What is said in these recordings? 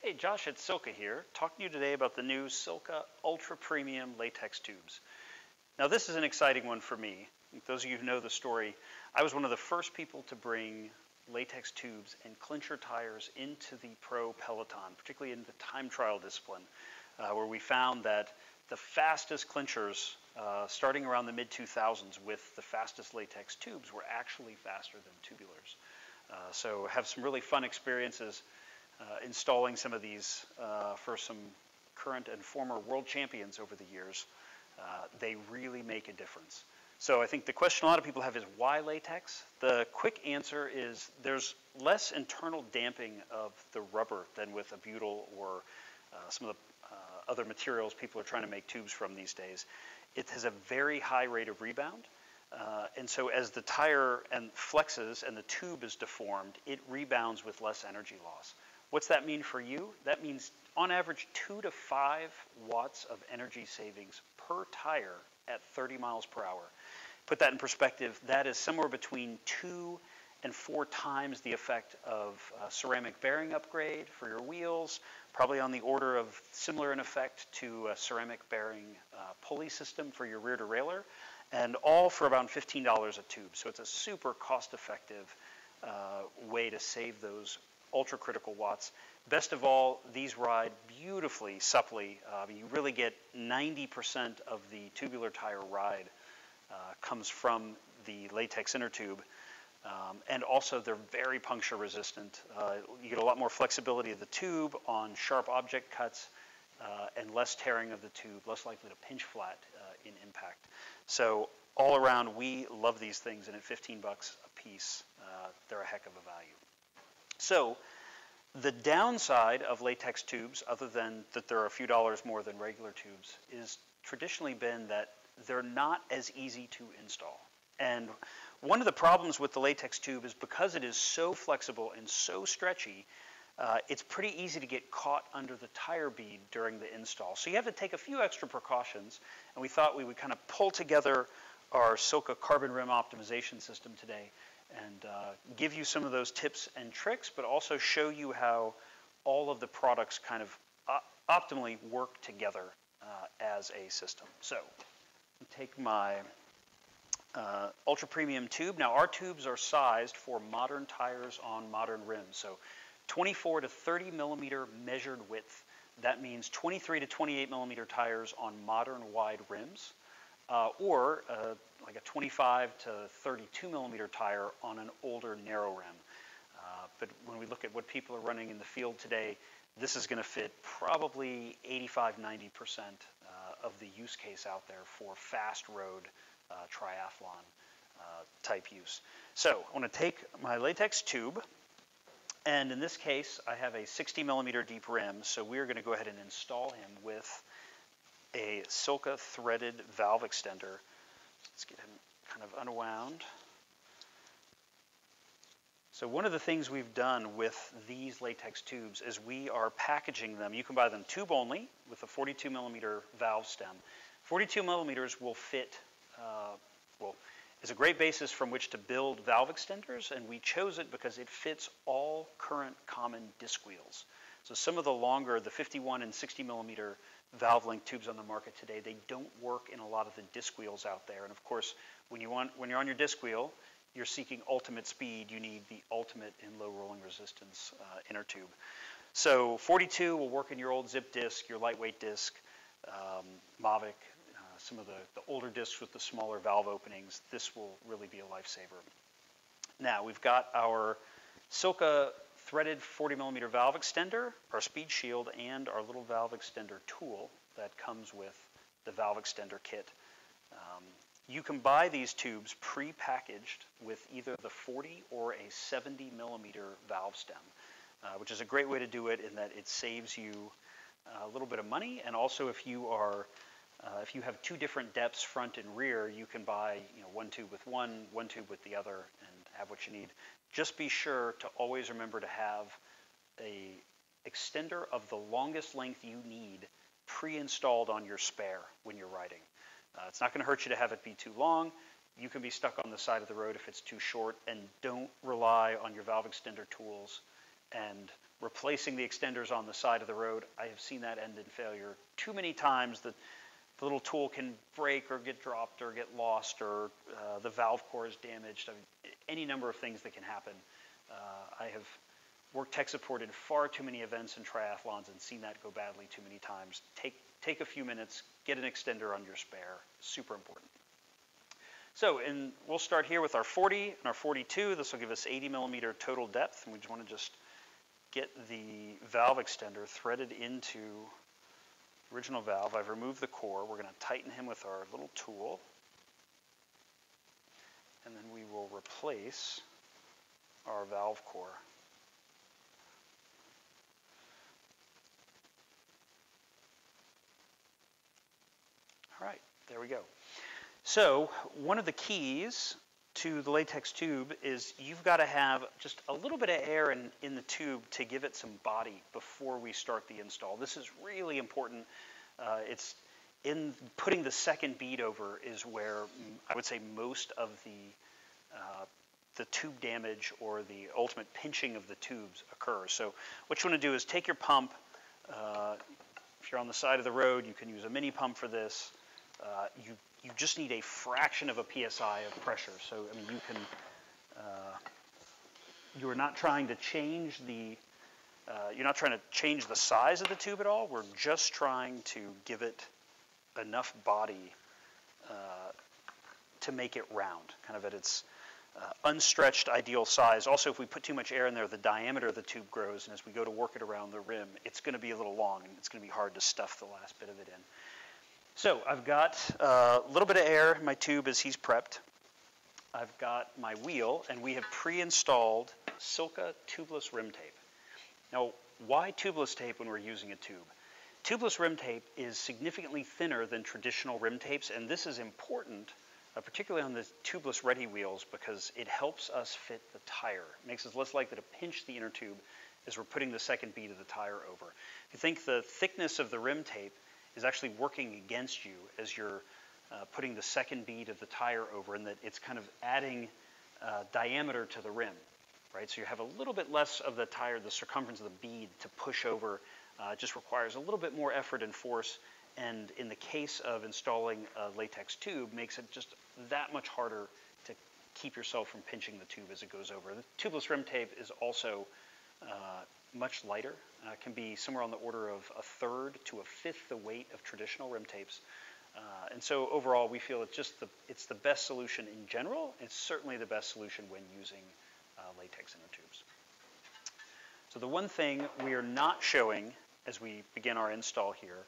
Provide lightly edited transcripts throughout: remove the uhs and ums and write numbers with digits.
Hey, Josh at SILCA here, talking to you today about the new SILCA Ultra Premium Latex Tubes. Now this is an exciting one for me. Those of you who know the story, I was one of the first people to bring latex tubes and clincher tires into the pro peloton, particularly in the time trial discipline, where we found that the fastest clinchers, starting around the mid-2000s with the fastest latex tubes, were actually faster than tubulars. So have some really fun experiences installing some of these for some current and former world champions over the years. They really make a difference. So I think the question a lot of people have is why latex? The quick answer is there's less internal damping of the rubber than with a butyl or some of the other materials people are trying to make tubes from these days. It has a very high rate of rebound. And so as the tire flexes and the tube is deformed, it rebounds with less energy loss. What's that mean for you? That means on average 2 to 5 watts of energy savings per tire at 30 miles per hour. Put that in perspective, that is somewhere between 2 and 4 times the effect of a ceramic bearing upgrade for your wheels, probably on the order of similar in effect to a ceramic bearing pulley system for your rear derailleur, and all for about $15 a tube. So it's a super cost-effective way to save those ultra-critical watts. Best of all, these ride beautifully supply. You really get 90% of the tubular tire ride comes from the latex inner tube. And also, they're very puncture resistant. You get a lot more flexibility of the tube on sharp object cuts and less tearing of the tube, less likely to pinch flat in impact. So all around, we love these things, and at 15 bucks a piece, they're a heck of a value. So the downside of latex tubes, other than that they're a few dollars more than regular tubes, is traditionally been that they're not as easy to install. And one of the problems with the latex tube is because it is so flexible and so stretchy, it's pretty easy to get caught under the tire bead during the install. So you have to take a few extra precautions, and we thought we would kind of pull together our SILCA carbon rim optimization system today and give you some of those tips and tricks, but also show you how all of the products kind of optimally work together as a system. So take my ultra premium tube. Now our tubes are sized for modern tires on modern rims. So 24 to 30 millimeter measured width. That means 23 to 28 millimeter tires on modern wide rims, or like a 25 to 32 millimeter tire on an older narrow rim. But when we look at what people are running in the field today, this is going to fit probably 85–90% of the use case out there for fast road triathlon type use. So I want to take my latex tube, and in this case I have a 60 millimeter deep rim, so we're going to go ahead and install him with a SILCA threaded valve extender. Let's get him kind of unwound. So one of the things we've done with these latex tubes is we are packaging them. You can buy them tube only with a 42 millimeter valve stem. 42 millimeters will fit, is a great basis from which to build valve extenders, and we chose it because it fits all current common disc wheels. So some of the longer, the 51 and 60 millimeter valve length tubes on the market today, they don't work in a lot of the disc wheels out there. And of course, when you're on your disc wheel, you're seeking ultimate speed, you need the ultimate in low rolling resistance inner tube. So 42 will work in your old zip disc, your lightweight disc, Mavic, some of the older discs with the smaller valve openings. This will really be a lifesaver. Now we've got our SILCA threaded 40 millimeter valve extender, our speed shield, and our little valve extender tool that comes with the valve extender kit. You can buy these tubes pre-packaged with either the 40 or a 70 millimeter valve stem, which is a great way to do it in that it saves you a little bit of money. And also if you have 2 different depths, front and rear, you can buy one tube with one tube with the other, and have what you need. Just be sure to always remember to have a extender of the longest length you need pre-installed on your spare when you're riding. It's not going to hurt you to have it be too long. You can be stuck on the side of the road if it's too short, and don't rely on your valve extender tools and replacing the extenders on the side of the road. I have seen that end in failure too many times. The little tool can break or get dropped or get lost, or the valve core is damaged. I mean, any number of things that can happen. I have worked tech support in far too many events and triathlons and seen that go badly too many times. Take a few minutes, get an extender on your spare. Super important. So we'll start here with our 40 and our 42. This will give us 80 millimeter total depth, and we just want to get the valve extender threaded into the original valve. I've removed the core. We're going to tighten him with our little tool, and then we will replace our valve core. All right, there we go. So one of the keys to the latex tube is you've got to have just a little bit of air in the tube to give it some body before we start the install. This is really important. It's in putting the second bead over is where I would say most of the tube damage or the ultimate pinching of the tubes occurs. So what you want to do is take your pump. If you're on the side of the road, you can use a mini pump for this. You just need a fraction of a psi of pressure. So I mean, you are not trying to change the size of the tube at all. We're just trying to give it enough body to make it round, kind of at its unstretched ideal size. Also, if we put too much air in there, the diameter of the tube grows, and as we go to work it around the rim, it's going to be a little long, and it's going to be hard to stuff the last bit of it in. So I've got a little bit of air in my tube as he's prepped. I've got my wheel, and we have pre-installed SILCA tubeless rim tape. Now, why tubeless tape when we're using a tube? Tubeless rim tape is significantly thinner than traditional rim tapes, and this is important, particularly on the tubeless ready wheels, because it helps us fit the tire. It makes us less likely to pinch the inner tube as we're putting the second bead of the tire over. If you think the thickness of the rim tape is actually working against you as you're putting the second bead of the tire over, and that it's kind of adding diameter to the rim, right? So you have a little bit less of the tire, the circumference of the bead to push over. It just requires a little bit more effort and force, and in the case of installing a latex tube, makes it just that much harder to keep yourself from pinching the tube as it goes over. The tubeless rim tape is also much lighter. Can be somewhere on the order of a third to a fifth the weight of traditional rim tapes. And so overall, we feel it's the best solution in general. It's certainly the best solution when using latex inner tubes. So the one thing we are not showing as we begin our install here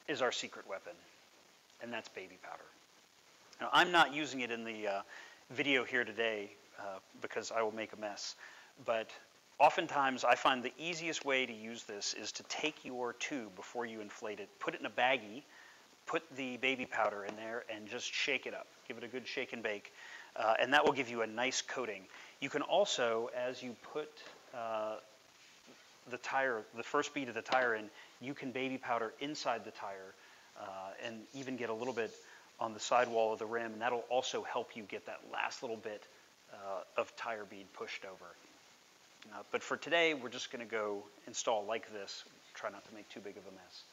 is our secret weapon, and that's baby powder. Now, I'm not using it in the video here today because I will make a mess, but oftentimes I find the easiest way to use this is to take your tube before you inflate it, put it in a baggie, put the baby powder in there, and just shake it up. Give it a good shake and bake, and that will give you a nice coating. You can also, as you put the first bead of the tire in, you can baby powder inside the tire and even get a little bit on the sidewall of the rim, and that'll also help you get that last little bit of tire bead pushed over. But for today, we're just going to go install like this. Try not to make too big of a mess.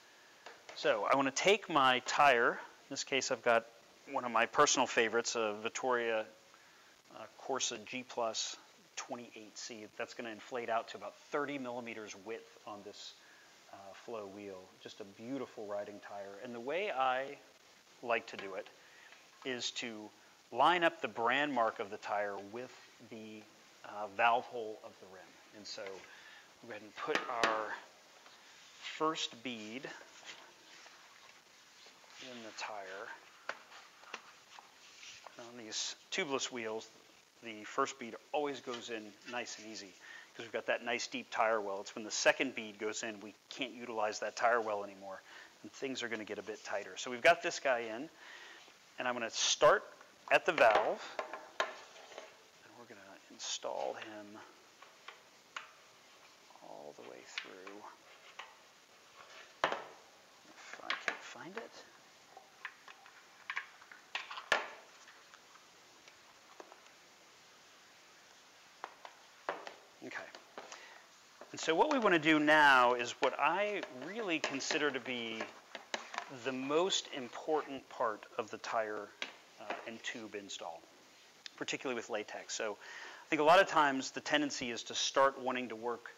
So I want to take my tire. In this case, I've got one of my personal favorites, a Vittoria Corsa G Plus 28C. That's going to inflate out to about 30 millimeters width on this flow wheel. Just a beautiful riding tire. And the way I like to do it is to line up the brand mark of the tire with the valve hole of the rim. And so we'll go ahead and put our first bead in the tire. On these tubeless wheels, the first bead always goes in nice and easy because we've got that nice deep tire well. It's when the second bead goes in, we can't utilize that tire well anymore, and things are going to get a bit tighter. So we've got this guy in, and I'm going to start at the valve. Install him all the way through. If I can find it. Okay. And so what we want to do now is what I really consider to be the most important part of the tire and tube install, particularly with latex. So I think a lot of times the tendency is to start wanting to work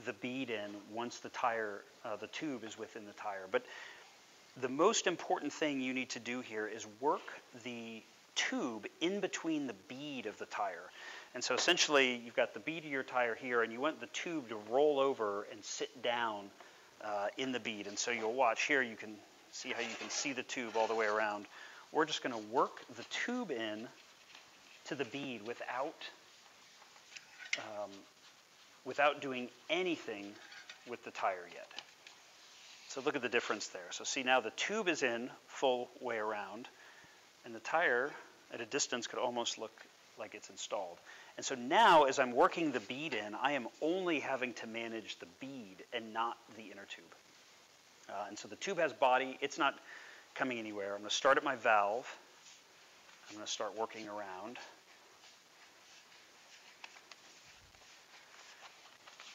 the bead in once the tire, the tube is within the tire. But the most important thing you need to do here is work the tube in between the bead of the tire. And so essentially you've got the bead of your tire here, and you want the tube to roll over and sit down in the bead. And so you'll watch here, you can see how you can see the tube all the way around. We're just going to work the tube in to the bead without doing anything with the tire yet. So look at the difference there. So see, now the tube is in full way around, and the tire at a distance could almost look like it's installed. And so now as I'm working the bead in, I am only having to manage the bead and not the inner tube. And so the tube has body, it's not coming anywhere. I'm going to start at my valve. I'm going to start working around.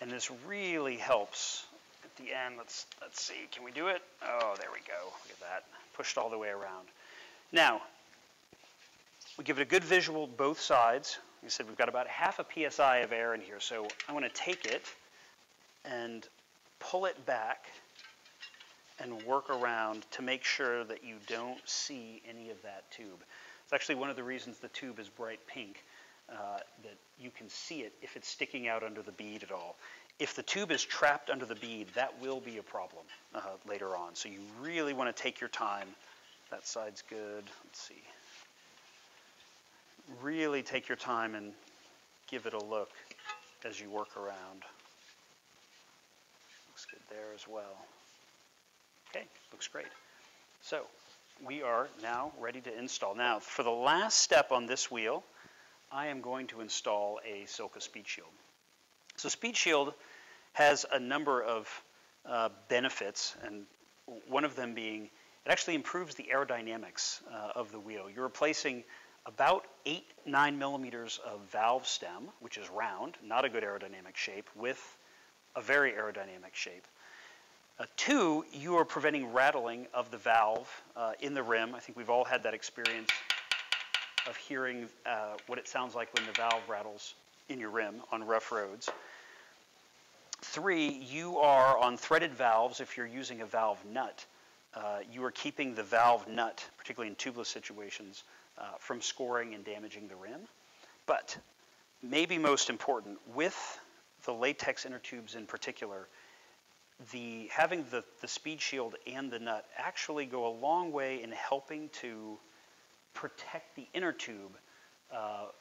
And this really helps at the end. Let's see, can we do it? Oh, there we go. Look at that. Pushed all the way around. Now, we give it a good visual both sides. Like I said, we've got about half a PSI of air in here. So I want to take it and pull it back and work around to make sure that you don't see any of that tube. It's actually one of the reasons the tube is bright pink, that you can see it if it's sticking out under the bead at all. If the tube is trapped under the bead, that will be a problem later on. So you really want to take your time. That side's good. Let's see. Really take your time and give it a look as you work around. Looks good there as well. Okay, looks great. So we are now ready to install. Now, for the last step on this wheel, I am going to install a SILCA speed shield. So speed shield has a number of benefits, and one of them being it actually improves the aerodynamics of the wheel. You're replacing about 8-9 millimeters of valve stem, which is round, not a good aerodynamic shape, with a very aerodynamic shape. Two, you are preventing rattling of the valve in the rim. I think we've all had that experience of hearing what it sounds like when the valve rattles in your rim on rough roads. Three, you are on threaded valves. If you're using a valve nut, you are keeping the valve nut, particularly in tubeless situations, from scoring and damaging the rim. But maybe most important, with the latex inner tubes in particular, having the speed shield and the nut actually go a long way in helping to protect the inner tube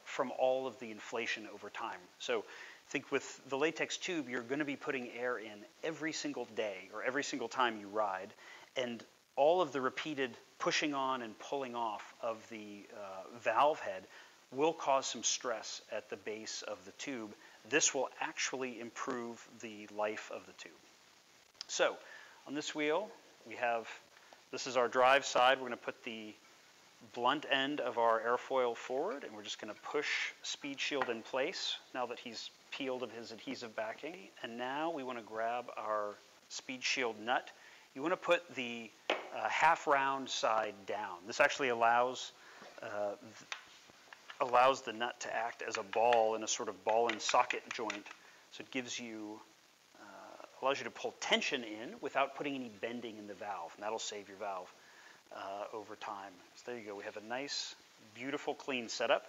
from all of the inflation over time. So I think with the latex tube, you're going to be putting air in every single day or every single time you ride, and all of the repeated pushing on and pulling off of the valve head will cause some stress at the base of the tube. This will actually improve the life of the tube. So on this wheel, this is our drive side. We're going to put the blunt end of our airfoil forward, and we're just going to push speed shield in place now that he's peeled of his adhesive backing. And now we want to grab our speed shield nut. You want to put the half round side down. This actually allows the nut to act as a ball in a sort of ball and socket joint. So it gives you allows you to pull tension in without putting any bending in the valve, and that'll save your valve over time. So there you go. We have a nice, beautiful, clean setup.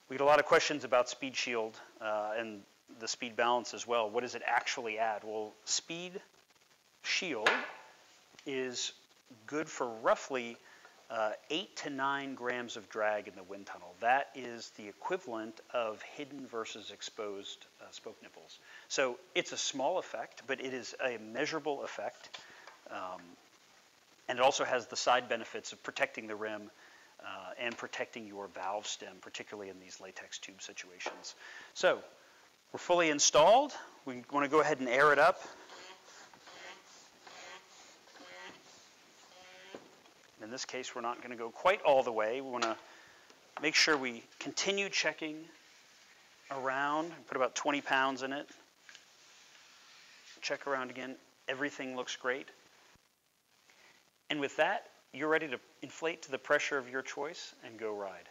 We get a lot of questions about speed shield and the speed balance as well. What does it actually add? Well, speed shield is good for roughly 8 to 9 grams of drag in the wind tunnel. That is the equivalent of hidden versus exposed spoke nipples. So it's a small effect, but it is a measurable effect. And it also has the side benefits of protecting the rim and protecting your valve stem, particularly in these latex tube situations. So we're fully installed. We want to go ahead and air it up. In this case, we're not going to go quite all the way. We want to make sure we continue checking around, put about 20 pounds in it. Check around again. Everything looks great. And with that, you're ready to inflate to the pressure of your choice and go ride.